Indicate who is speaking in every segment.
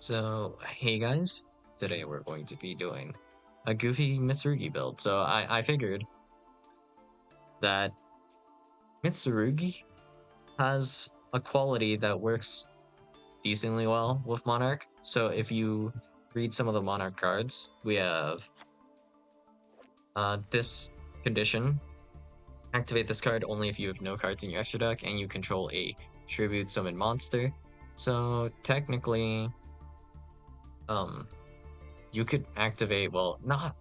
Speaker 1: So, hey guys, today we're going to be doing a goofy Mitsurugi build. So I figured that Mitsurugi has a quality that works decently well with Monarch. So if you read some of the Monarch cards, we have this condition. Activate this card only if you have no cards in your extra deck and you control a tribute summon monster. So technically, you could activate, well, not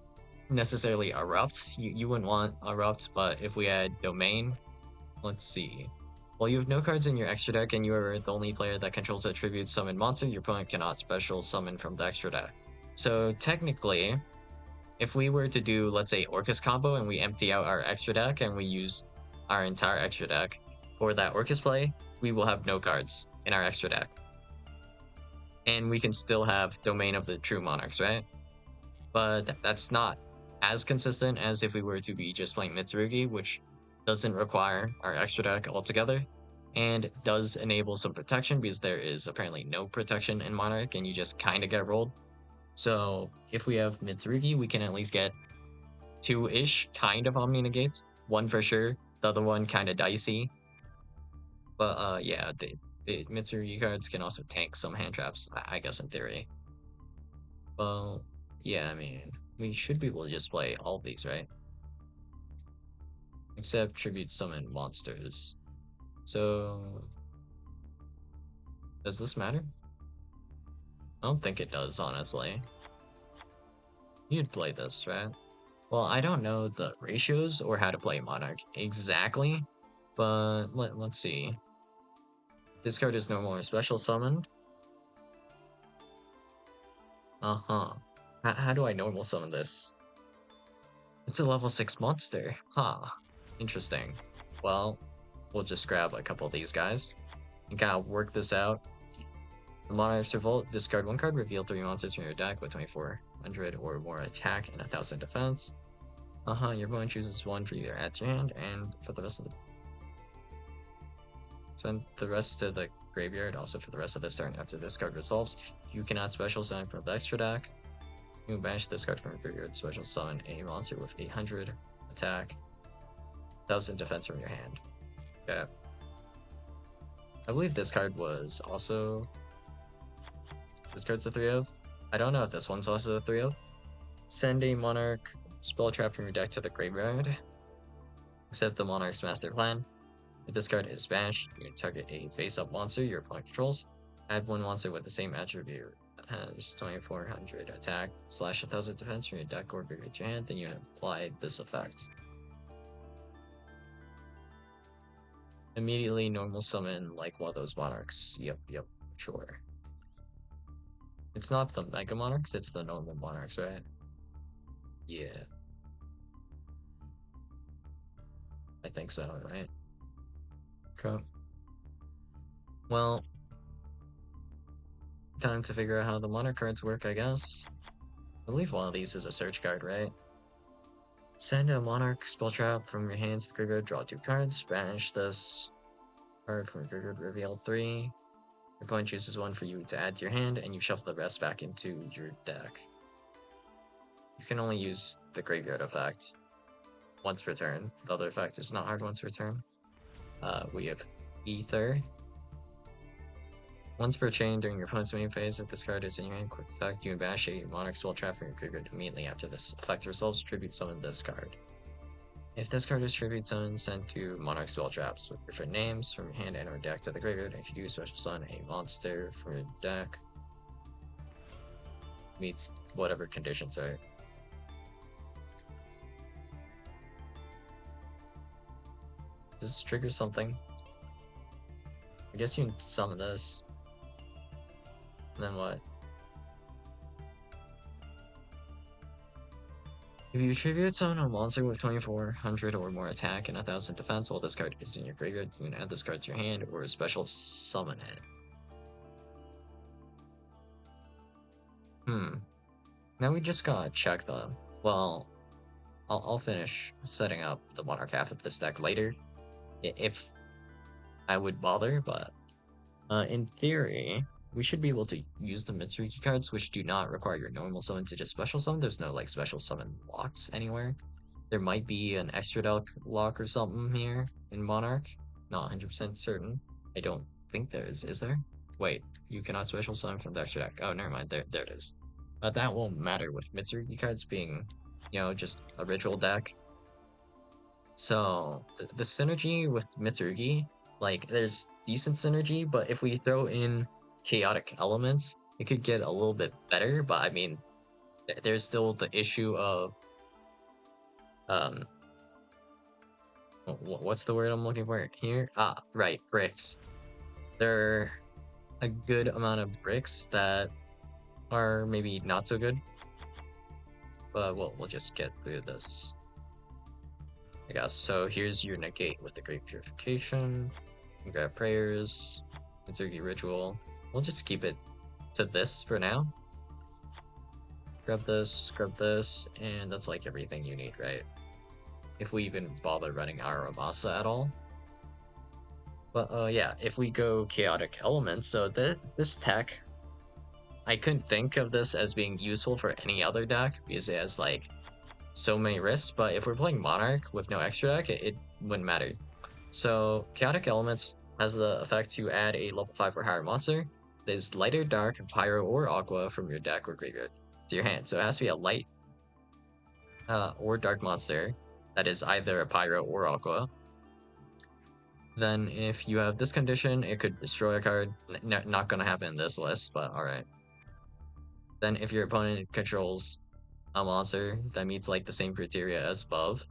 Speaker 1: necessarily erupt. You wouldn't want erupt, but if we had domain, let's see. Well, you have no cards in your extra deck and you are the only player that controls a tribute summon monster, your opponent cannot special summon from the extra deck. So technically, if we were to do, let's say, Orcus combo and we empty out our extra deck and we use our entire extra deck for that Orcus play, we will have no cards in our extra deck. And we can still have Domain of the True Monarchs, right? But that's not as consistent as if we were to be just playing Mitsurugi, which doesn't require our extra deck altogether, and does enable some protection because there is apparently no protection in Monarch and you just kind of get rolled. So if we have Mitsurugi, we can at least get two-ish kind of Omni Negates, one for sure, the other one kind of dicey. But yeah, the Mitsurugi cards can also tank some hand traps, I guess in theory. Well, yeah, I mean, we should be able to just play all of these, right? Except tribute summon monsters. So, does this matter? I don't think it does, honestly. You'd play this, right? Well, I don't know the ratios or how to play Monarch exactly, but let's see. This card is normal or special summoned. Uh-huh. How do I normal summon this? It's a level 6 monster. Huh. Interesting. Well, we'll just grab a couple of these guys and kind of work this out. The Monarch's Revolt, discard one card, reveal 3 monsters from your deck with 2400 or more attack and 1000 defense. Your opponent chooses one for either add to your hand and for the rest of the... Spend the rest to the graveyard, also for the rest of this turn. After this card resolves, you cannot special summon from the extra deck. You banish this card from your graveyard, special summon a monster with 800 attack, 1000 defense from your hand. Okay. I believe this card was also... This card's a 3-of. I don't know if this one's also a 3-of. Send a Monarch spell trap from your deck to the graveyard. Accept the Monarch's master plan. If this card is banished, you can target a face-up monster your opponent controls. Add one monster with the same attribute that has 2400 attack / 1000 defense from your deck or graveyard to your hand, then you can apply this effect. Immediately normal summon like one of those monarchs. Yep, sure. It's not the Mega Monarchs, it's the normal Monarchs, right? Yeah. I think so, right? Okay. Well, time to figure out how the Monarch cards work, I guess. I believe one of these is a search card, right? Send a Monarch spell trap from your hand to the graveyard, draw 2 cards, banish this card from your graveyard, reveal 3. Your opponent chooses one for you to add to your hand, and you shuffle the rest back into your deck. You can only use the graveyard effect once per turn. The other effect is not hard once per turn. We have Ether. Once per chain during your opponent's main phase, if this card is in your hand, quick effect, you can bash a Monarch spell trap from your graveyard immediately after this effect resolves, tribute summon this card. If this card is tribute summoned, send 2 Monarch spell traps with different names from your hand and or deck to the graveyard. If you do special summon a monster from your deck, meets whatever conditions are. Does this trigger something? I guess you can summon this. And then what? If you tribute summon a monster with 2400 or more attack and 1000 defense while this card is in your graveyard, you can add this card to your hand or special summon it. Now we just gotta check the... Well, I'll finish setting up the Monarch half of this deck later, if I would bother, but in theory, we should be able to use the Mitsurugi cards, which do not require your normal summon to just special summon. There's no like special summon locks anywhere. There might be an extra deck lock or something here in Monarch. Not 100% certain. I don't think there is there? Wait, you cannot special summon from the extra deck. Oh, never mind. There it is. But that won't matter with Mitsurugi cards being, just a ritual deck. So the synergy with Mitsurugi, like there's decent synergy, but if we throw in chaotic elements, it could get a little bit better. But I mean, there's still the issue of um, what's the word I'm looking for here? Ah, right, bricks. There are a good amount of bricks that are maybe not so good, but we'll just get through this, I guess. So here's your negate with the Great Purification. Grab prayers, Mitsurugi ritual. We'll just keep it to this for now. Grab this, and that's like everything you need, right? If we even bother running Aramasa at all. But yeah, if we go chaotic elements, so this tech, I couldn't think of this as being useful for any other deck because it has like so many risks, but if we're playing Monarch with no extra deck, it wouldn't matter. So chaotic elements has the effect to add a level 5 or higher monster that is lighter, dark, pyro, or aqua from your deck or graveyard to your hand. So it has to be a light or dark monster that is either a pyro or aqua. Then if you have this condition, it could destroy a card. Not gonna happen in this list, but alright. Then if your opponent controls a monster that meets like the same criteria as above,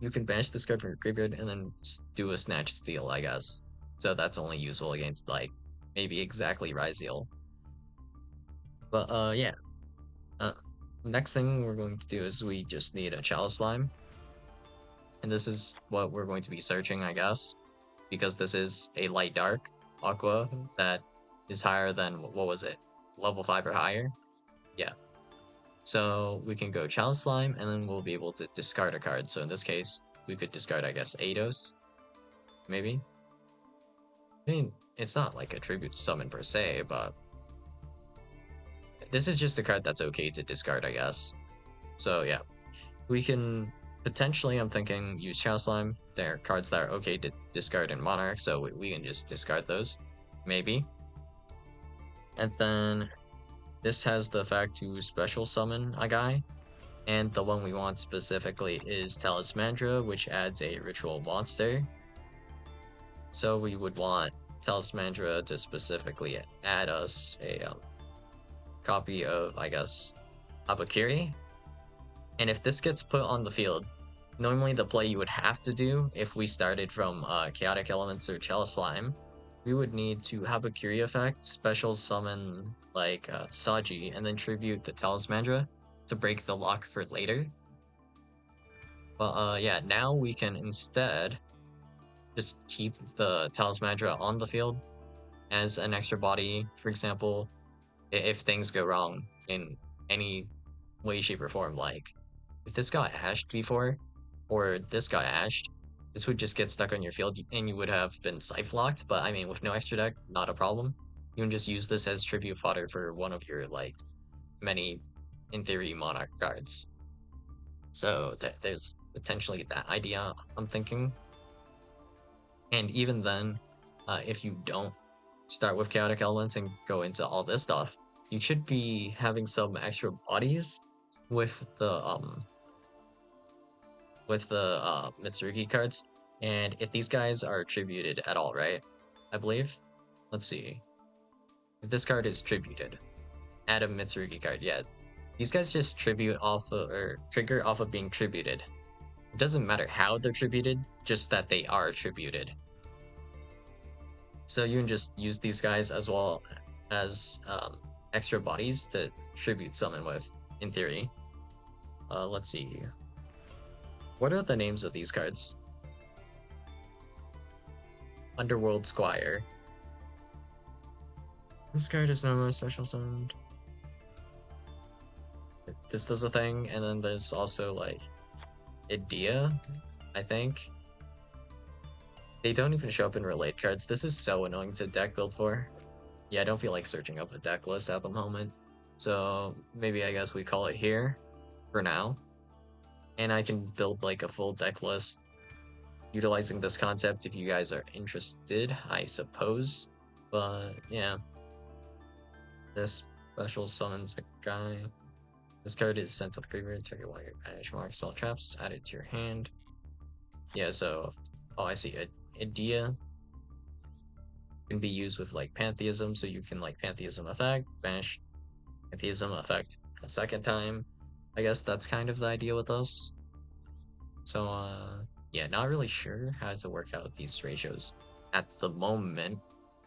Speaker 1: you can banish this card from your graveyard and then do a snatch steal, I guess. So that's only useful against like maybe exactly Ryzeal. But yeah. Next thing we're going to do is we just need a Chalice Slime. And this is what we're going to be searching, I guess. Because this is a light dark aqua that is higher than, what was it? Level 5 or higher? Yeah. So we can go Chalice Slime and then we'll be able to discard a card. So in this case, we could discard, I guess, Eidos. Maybe? I mean, it's not like a tribute summon per se, but this is just a card that's okay to discard, I guess. So yeah, we can potentially, I'm thinking, use Chalice Slime. There are cards that are okay to discard in Monarch, so we can just discard those, maybe. And then this has the effect to special summon a guy, and the one we want specifically is Talismandra, which adds a ritual monster. So we would want Talismandra to specifically add us a copy of, I guess, Habakiri. And if this gets put on the field, normally the play you would have to do if we started from Chaotic Elements or Chalice Slime, we would need to Habakiri effect, special summon like Saji, and then tribute the Talismandra to break the lock for later. But yeah, now we can instead just keep the Talismandra on the field as an extra body. For example, if things go wrong in any way, shape, or form, like if this got ashed before, or this got ashed, this would just get stuck on your field and you would have been Scythe locked. But I mean, with no extra deck, not a problem. You can just use this as tribute fodder for one of your like many, in theory, Monarch cards. So there's potentially that idea I'm thinking. And even then, if you don't start with Chaotic Elements and go into all this stuff, you should be having some extra bodies with the Mitsurugi cards. And if these guys are tributed at all, right? I believe. Let's see. If this card is tributed, add a Mitsurugi card. Yeah, these guys just tribute off of, or trigger off of being tributed. It doesn't matter how they're tributed, just that they are tributed. So you can just use these guys as well as extra bodies to tribute summon with, in theory. Let's see. What are the names of these cards? Underworld Squire. This card is normally special summoned. This does a thing, and then there's also like Idea, I think. They don't even show up in relate cards. This is so annoying to deck build for. Yeah, I don't feel like searching up a deck list at the moment. So maybe I guess we call it here for now. And I can build like a full deck list utilizing this concept if you guys are interested, I suppose. But yeah, this special summons a guy. This card is sent to the graveyard, target one of your banish mark spell traps, add it to your hand. Yeah, so oh I see. Idea can be used with like pantheism, so you can like pantheism effect, banish pantheism effect a second time. I guess that's kind of the idea with us. So yeah, not really sure how to work out these ratios at the moment.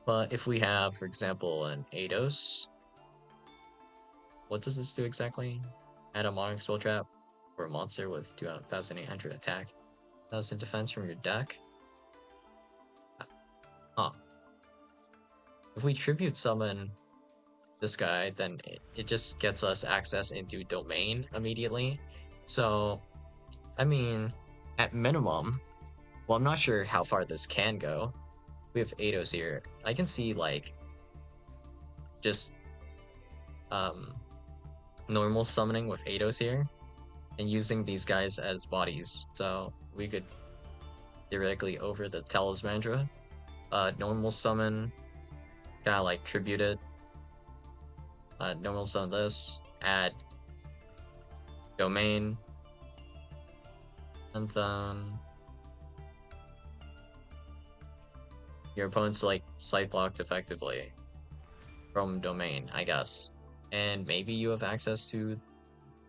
Speaker 1: But if we have, for example, an Eidos, what does this do exactly? Add a Monarch spell trap or a monster with 2,800 attack, 1,000 defense from your deck. Huh. If we tribute summon this guy, then it just gets us access into domain immediately. So, I mean, at minimum, well, I'm not sure how far this can go. We have Eidos here. I can see like just um normal summoning with Eidos here and using these guys as bodies. So we could theoretically over the Talismandra, normal summon, kind of like tribute it, normal summon this, add domain, and then your opponent's like sight blocked effectively from domain, I guess. And maybe you have access to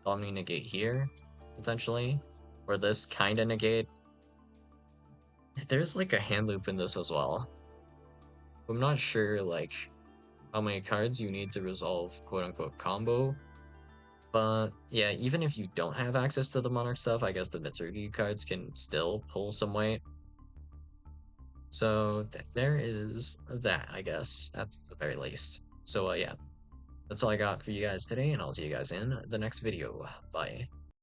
Speaker 1: Omni Negate here, potentially, or this kind of negate. There's like a hand loop in this as well. I'm not sure like how many cards you need to resolve quote unquote combo. But yeah, even if you don't have access to the Monarch stuff, I guess the Mitsurugi cards can still pull some weight. So there is that, I guess, at the very least. So yeah, that's all I got for you guys today, and I'll see you guys in the next video. Bye.